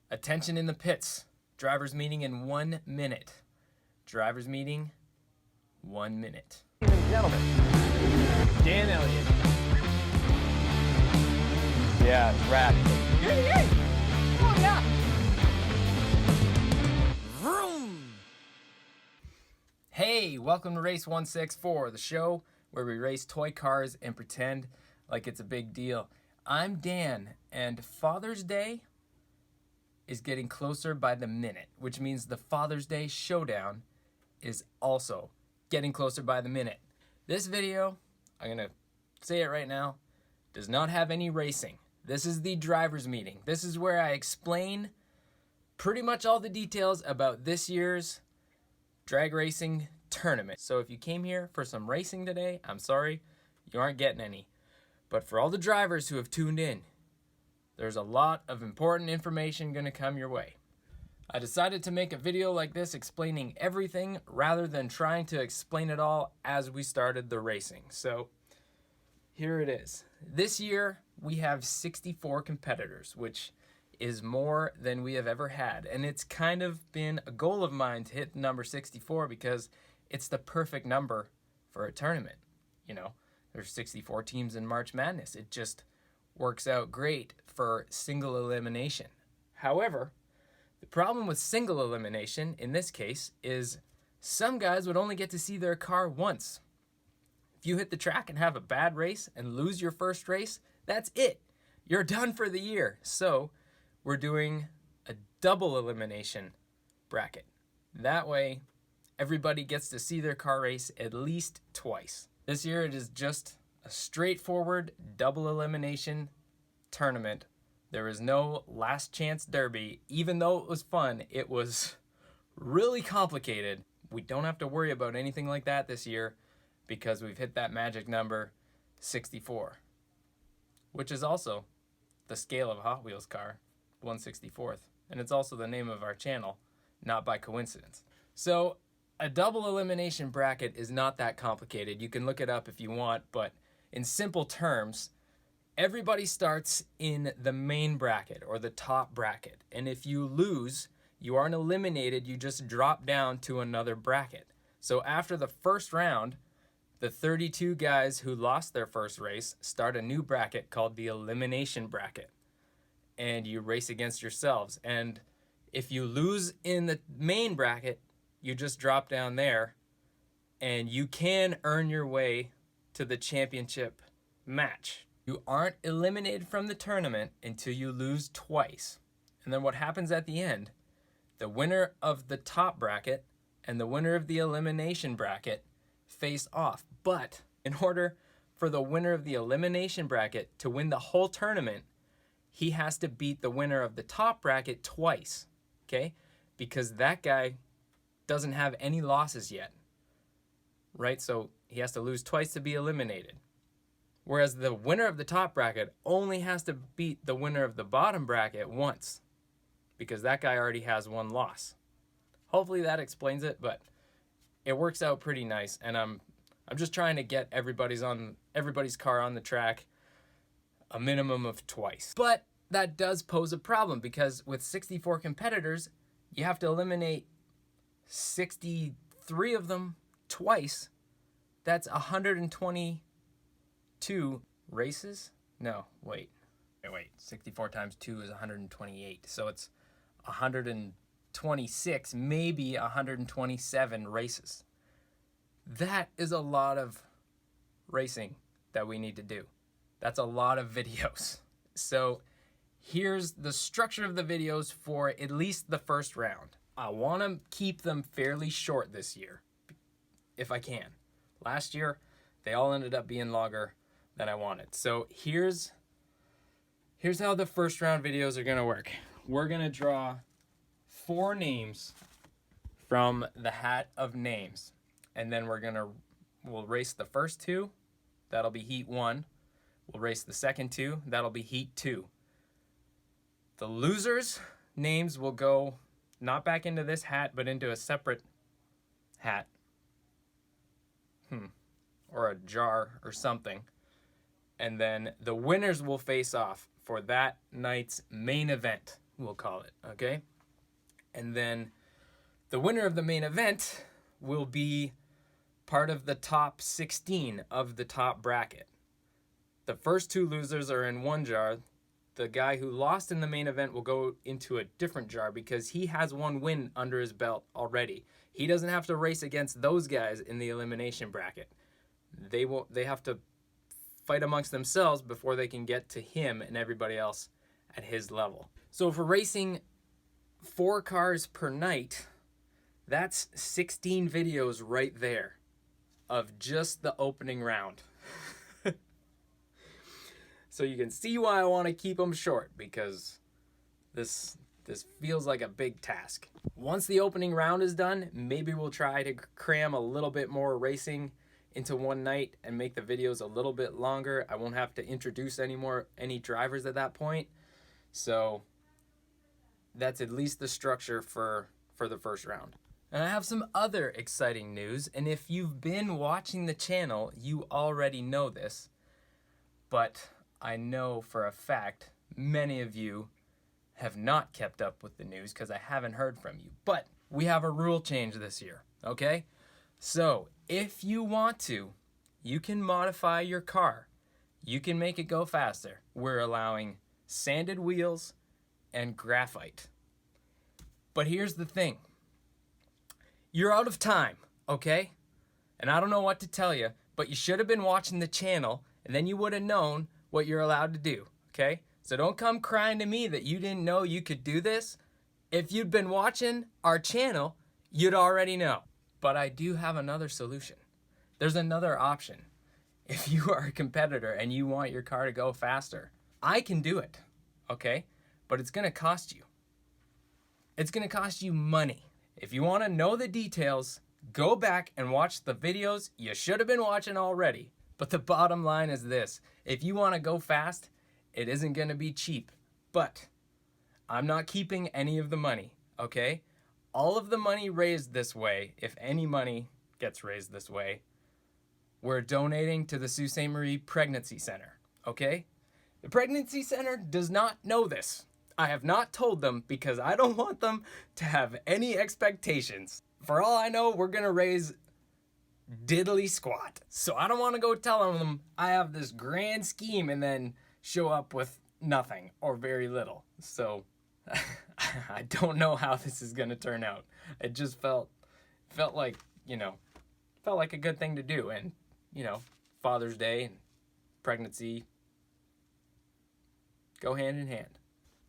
Attention in the pits. Drivers meeting in 1 minute. Drivers meeting, 1 minute. Ladies and gentlemen, Dan Elliott. yeah, it's rad. Yay! Oh yeah. Vroom! Hey, welcome to Race 164, the show where we race toy cars and pretend like it's a big deal. I'm Dan, and Father's Day is getting closer by the minute, which means the Father's Day Showdown is also getting closer by the minute. This video, I'm going to say it right now, does not have any racing. This is the driver's meeting. This is where I explain pretty much all the details about this year's drag racing tournament. So if you came here for some racing today, I'm sorry, you aren't getting any. But for all the drivers who have tuned in, there's a lot of important information going to come your way. I decided to make a video like this explaining everything rather than trying to explain it all as we started the racing. So here it is. This year we have 64 competitors, which is more than we have ever had. And it's kind of been a goal of mine to hit number 64 because it's the perfect number for a tournament. You know, there's 64 teams in March Madness. It just works out great for single elimination. However, the problem with single elimination in this case is some guys would only get to see their car once. If you hit the track and have a bad race and lose your first race, that's it. You're done for the year. So we're doing a double elimination bracket. That way, everybody gets to see their car race at least twice. This year it is just a straightforward double elimination tournament. There is no last chance derby. Even though it was fun, it was really complicated. We don't have to worry about anything like that this year because we've hit that magic number 64, which is also the scale of a Hot Wheels car, 1/64th. And it's also the name of our channel, not by coincidence. So a double elimination bracket is not that complicated. You can look it up if you want, but in simple terms, everybody starts in the main bracket or the top bracket. And if you lose, you aren't eliminated, you just drop down to another bracket. So after the first round, the 32 guys who lost their first race start a new bracket called the elimination bracket. And you race against yourselves. And if you lose in the main bracket, you just drop down there and you can earn your way to the championship match. You aren't eliminated from the tournament until you lose twice. And then what happens at the end, the winner of the top bracket and the winner of the elimination bracket face off. But in order for the winner of the elimination bracket to win the whole tournament, he has to beat the winner of the top bracket twice, okay? Because that guy doesn't have any losses yet, right? So he has to lose twice to be eliminated. Whereas the winner of the top bracket only has to beat the winner of the bottom bracket once because that guy already has one loss. Hopefully that explains it, but it works out pretty nice. And I'm just trying to get everybody's car on the track a minimum of twice. But that does pose a problem because with 64 competitors, you have to eliminate 63 of them twice. That's 122 races? No, wait. 64 times 2 is 128. So it's 126, maybe 127 races. That is a lot of racing that we need to do. That's a lot of videos. So here's the structure of the videos for at least the first round. I want to keep them fairly short this year, if I can. Last year, they all ended up being longer than I wanted. So here's how the first round videos are going to work. We're going to draw 4 names from the hat of names. And then we'll race the first 2. That'll be heat 1. We'll race the second 2. That'll be heat 2. The losers' names will go not back into this hat, but into a separate hat. Or a jar or something. And then the winners will face off for that night's main event, we'll call it, okay? And then the winner of the main event will be part of the top 16 of the top bracket. The first 2 losers are in one jar. The guy who lost in the main event will go into a different jar because he has 1 win under his belt already. He doesn't have to race against those guys in the elimination bracket. They have to fight amongst themselves before they can get to him and everybody else at his level. So if we're racing 4 cars per night, that's 16 videos right there of just the opening round. So you can see why I want to keep them short, because this feels like a big task. Once the opening round is done, maybe we'll try to cram a little bit more racing into one night and make the videos a little bit longer. I won't have to introduce any drivers at that point. So that's at least the structure for the first round. And I have some other exciting news, and if you've been watching the channel, you already know this, but I know for a fact many of you have not kept up with the news because I haven't heard from you. But we have a rule change this year, okay? So if you want to, you can modify your car. You can make it go faster. We're allowing sanded wheels and graphite. But here's the thing. You're out of time, okay? And I don't know what to tell you, but you should have been watching the channel, and then you would have known what you're allowed to do, okay? So don't come crying to me that you didn't know you could do this. If you'd been watching our channel, you'd already know. But I do have another solution. There's another option. If you are a competitor and you want your car to go faster, I can do it, okay? But it's gonna cost you. It's gonna cost you money. If you wanna know the details, go back and watch the videos you should have been watching already. But the bottom line is this. If you want to go fast, it isn't going to be cheap. But I'm not keeping any of the money, okay? All of the money raised this way, if any money gets raised this way, we're donating to the Sault Ste. Marie Pregnancy Center, okay? The Pregnancy Center does not know this. I have not told them because I don't want them to have any expectations. For all I know, we're going to raise diddly squat. So I don't want to go telling them I have this grand scheme and then show up with nothing or very little. So I don't know how this is going to turn out. It just felt like, felt like a good thing to do. And, Father's Day and pregnancy go hand in hand.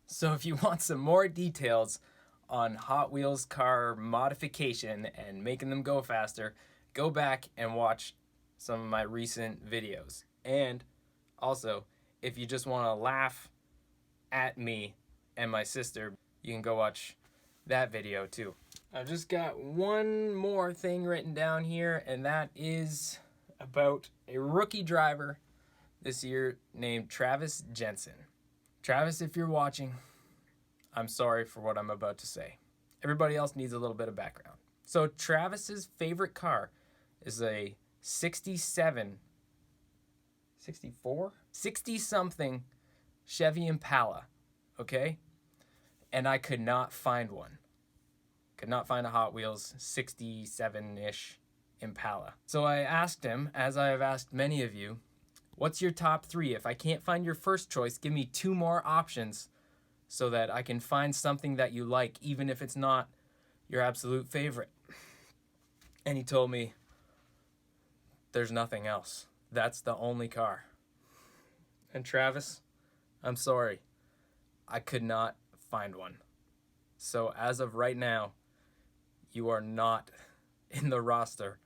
So if you want some more details on Hot Wheels car modification and making them go faster, go back and watch some of my recent videos. And also, if you just want to laugh at me and my sister, you can go watch that video too. I've just got one more thing written down here, and that is about a rookie driver this year named Travis Jensen. Travis, if you're watching, I'm sorry for what I'm about to say. Everybody else needs a little bit of background. So Travis's favorite car is a 60-something Chevy Impala, okay? And I could not find one. Could not find a Hot Wheels 67-ish Impala. So I asked him, as I have asked many of you, what's your top 3? If I can't find your first choice, give me 2 more options so that I can find something that you like, even if it's not your absolute favorite. And he told me, there's nothing else. That's the only car. And Travis, I'm sorry. I could not find one. So as of right now, you are not in the roster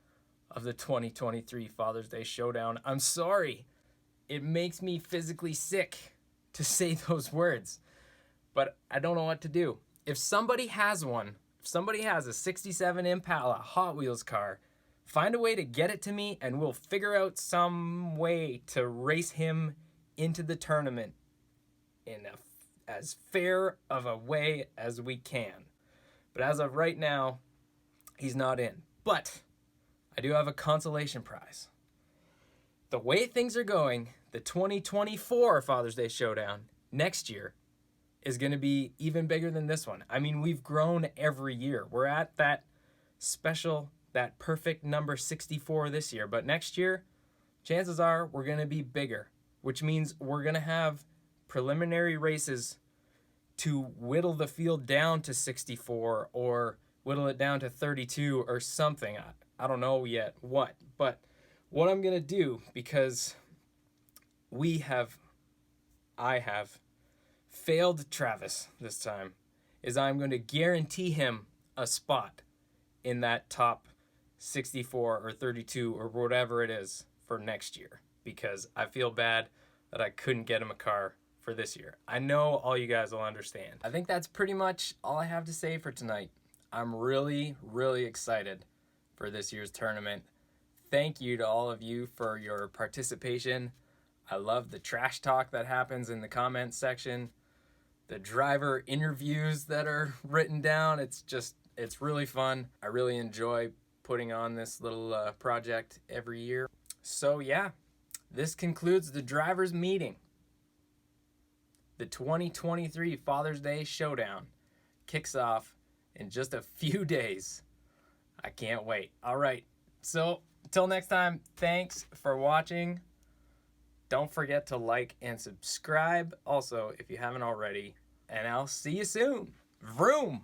of the 2023 Father's Day Showdown. I'm sorry. It makes me physically sick to say those words, but I don't know what to do. If somebody has one, if somebody has a 67 Impala Hot Wheels car, find a way to get it to me and we'll figure out some way to race him into the tournament in as fair of a way as we can. But as of right now, he's not in. But I do have a consolation prize. The way things are going, the 2024 Father's Day Showdown next year is going to be even bigger than this one. I mean, we've grown every year. We're at that special, that perfect number 64 this year. But next year, chances are we're going to be bigger, which means we're going to have preliminary races to whittle the field down to 64 or whittle it down to 32 or something. I don't know yet what. But what I'm going to do, because I have failed Travis this time, is I'm going to guarantee him a spot in that top 64 or 32 or whatever it is for next year, because I feel bad that I couldn't get him a car for this year. I know all you guys will understand. I think that's pretty much all I have to say for tonight. I'm really, really excited for this year's tournament. Thank you to all of you for your participation. I love the trash talk that happens in the comments section, the driver interviews that are written down. It's really fun. I really enjoy putting on this little project every year. So yeah, this concludes the drivers meeting. The 2023 Father's Day Showdown kicks off in just a few days. I can't wait. All right, so until next time, thanks for watching. Don't forget to like and subscribe also if you haven't already. And I'll see you soon. Vroom!